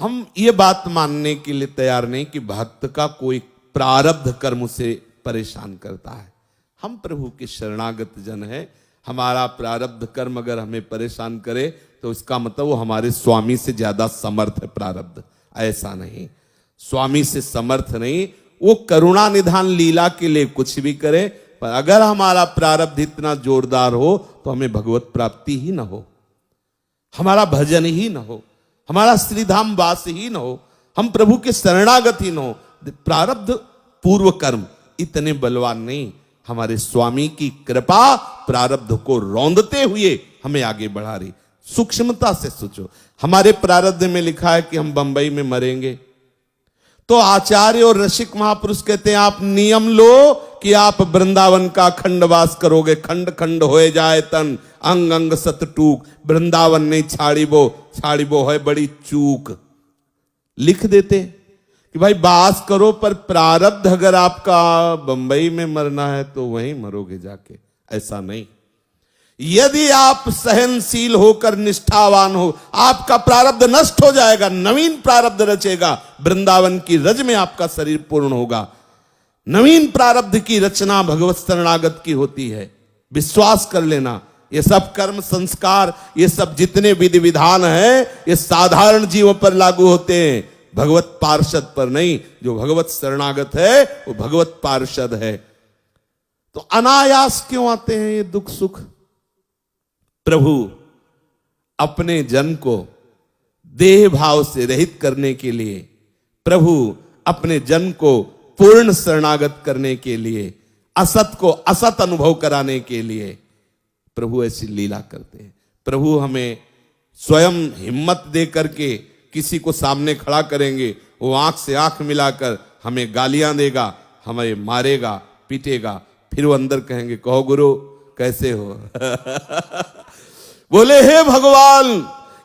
हम ये बात मानने के लिए तैयार नहीं कि भक्त का कोई प्रारब्ध कर्म उसे परेशान करता है। हम प्रभु के शरणागत जन है, हमारा प्रारब्ध कर्म अगर हमें परेशान करे तो इसका मतलब वो हमारे स्वामी से ज्यादा समर्थ है। प्रारब्ध ऐसा नहीं, स्वामी से समर्थ नहीं, वो करुणा निधान लीला के लिए कुछ भी करे, पर अगर हमारा प्रारब्ध इतना जोरदार हो तो हमें भगवत प्राप्ति ही न हो, हमारा भजन ही न हो, हमारा श्रीधाम वास ही न हो, हम प्रभु के शरणागत ही न हो। प्रारब्ध पूर्व कर्म इतने बलवान नहीं, हमारे स्वामी की कृपा प्रारब्ध को रौंदते हुए हमें आगे बढ़ा रही। सूक्ष्मता से सोचो, हमारे प्रारब्ध में लिखा है कि हम बंबई में मरेंगे, तो आचार्य और रसिक महापुरुष कहते हैं आप नियम लो कि आप वृंदावन का खंडवास करोगे, खंड खंड होए जाए तन अंग अंग सत टूक, वृंदावन नहीं छाड़ी बो है बड़ी चूक। लिख देते कि भाई बास करो, पर प्रारब्ध अगर आपका बंबई में मरना है तो वहीं मरोगे जाके, ऐसा नहीं। यदि आप सहनशील होकर निष्ठावान हो, आपका प्रारब्ध नष्ट हो जाएगा, नवीन प्रारब्ध रचेगा, वृंदावन की रज में आपका शरीर पूर्ण होगा। नवीन प्रारब्ध की रचना भगवत शरणागत की होती है, विश्वास कर लेना। ये सब कर्म संस्कार, ये सब जितने विधि विधान है, ये साधारण जीवों पर लागू होते हैं, भगवत पार्षद पर नहीं। जो भगवत शरणागत है वो भगवत पार्षद है। तो अनायास क्यों आते हैं ये दुख सुख? प्रभु अपने जन को देह भाव से रहित करने के लिए, प्रभु अपने जन को पूर्ण शरणागत करने के लिए, असत को असत अनुभव कराने के लिए प्रभु ऐसी लीला करते हैं। प्रभु हमें स्वयं हिम्मत दे करके किसी को सामने खड़ा करेंगे, वो आंख से आंख मिलाकर हमें गालियां देगा, हमें मारेगा, पीटेगा, फिर वो अंदर कहेंगे कहो गुरु कैसे हो बोले हे भगवान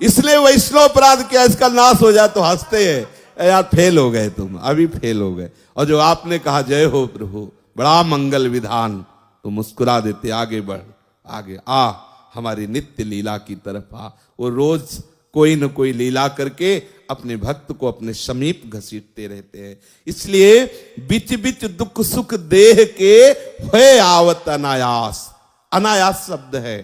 इसलिए वैष्णव अपराध किया, इसका नाश हो जाए तो हंसते हैं, यार फेल हो गए तुम, अभी फेल हो गए। और जो आपने कहा जय हो प्रभु बड़ा मंगल विधान, तो मुस्कुरा देते आगे बढ़, आगे आ, हमारी नित्य लीला की तरफ आ। वो रोज कोई न कोई लीला करके अपने भक्त को अपने समीप घसीटते रहते हैं। इसलिए बिच बिच दुख सुख देह के हुए आवत अनायास। अनायास शब्द है,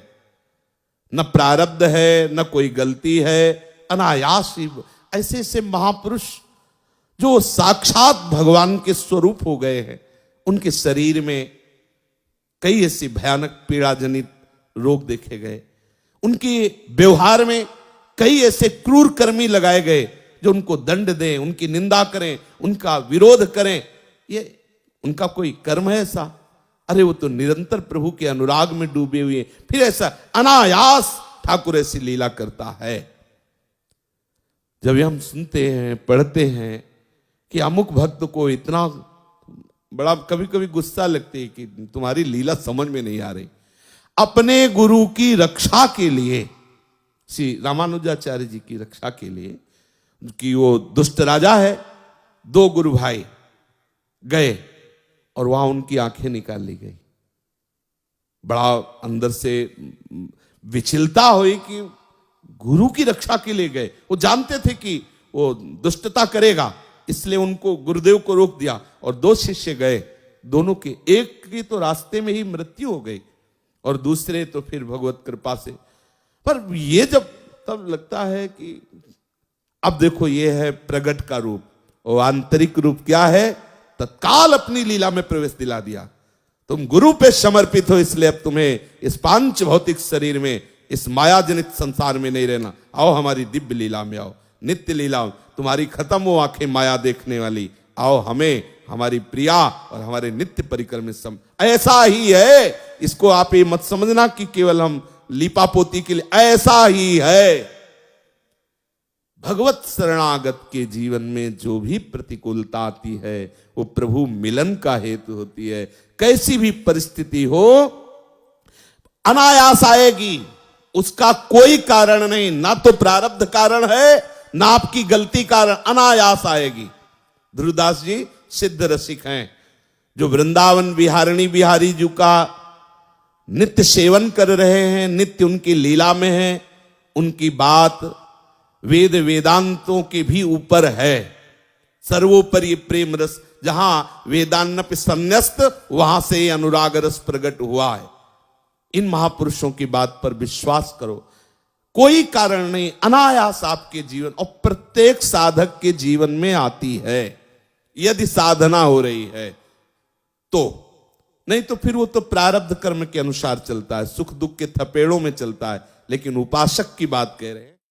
न प्रारब्ध है न कोई गलती है, अनायास ही। ऐसे ऐसे महापुरुष जो साक्षात भगवान के स्वरूप हो गए हैं, उनके शरीर में कई ऐसी भयानक पीड़ा जनित रोग देखे गए, उनके व्यवहार में कई ऐसे क्रूर कर्मी लगाए गए जो उनको दंड दें, उनकी निंदा करें, उनका विरोध करें। ये उनका कोई कर्म है ऐसा? अरे वो तो निरंतर प्रभु के अनुराग में डूबे हुए, फिर ऐसा अनायास ठाकुर ऐसी लीला करता है। जब हम सुनते हैं पढ़ते हैं कि अमुक भक्त को इतना बड़ा, कभी कभी गुस्सा लगती है कि तुम्हारी लीला समझ में नहीं आ रही। अपने गुरु की रक्षा के लिए, श्री रामानुजाचार्य जी की रक्षा के लिए, कि वो दुष्ट राजा है, दो गुरु भाई गए और वहां उनकी आंखें निकाल ली गई। बड़ा अंदर से विचलता हुई कि गुरु की रक्षा के लिए गए। वो जानते थे कि वो दुष्टता करेगा, इसलिए उनको गुरुदेव को रोक दिया और दो शिष्य गए। दोनों के, एक की तो रास्ते में ही मृत्यु हो गई और दूसरे तो फिर भगवत कृपा से। पर ये जब तब लगता है कि अब देखो ये है प्रगट का रूप, और आंतरिक रूप क्या है? तत्काल अपनी लीला में प्रवेश दिला दिया। तुम गुरु पे समर्पित हो, इसलिए अब तुम्हें इस पांच भौतिक शरीर में, इस मायाजनित संसार में नहीं रहना। आओ हमारी दिव्य लीला में आओ, नित्य लीला। तुम्हारी खत्म हो आंखें माया देखने वाली, आओ हमें हमारी प्रिया और हमारे नित्य परिक्रम में सम। ऐसा ही है, इसको आप ये मत समझना कि केवल हम लीपापोती के लिए, ऐसा ही है। भगवत शरणागत के जीवन में जो भी प्रतिकूलता आती है वो प्रभु मिलन का हेतु होती है। कैसी भी परिस्थिति हो अनायास आएगी, उसका कोई कारण नहीं, ना तो प्रारब्ध कारण है ना आपकी गलती कारण, अनायास आएगी। ध्रुवदास जी सिद्ध रसिक हैं, जो वृंदावन बिहारिणी बिहारी जी का नित्य सेवन कर रहे हैं, नित्य उनकी लीला में हैं। उनकी बात वेद वेदांतों के भी ऊपर है। सर्वोपरि प्रेम रस, जहां वेदान्नप संन्यस्त, वहां से अनुराग रस प्रकट हुआ है। इन महापुरुषों की बात पर विश्वास करो, कोई कारण नहीं, अनायास आपके जीवन और प्रत्येक साधक के जीवन में आती है, यदि साधना हो रही है तो। नहीं तो फिर वो तो प्रारब्ध कर्म के अनुसार चलता है, सुख दुख के थपेड़ों में चलता है। लेकिन उपासक की बात कह रहे हैं।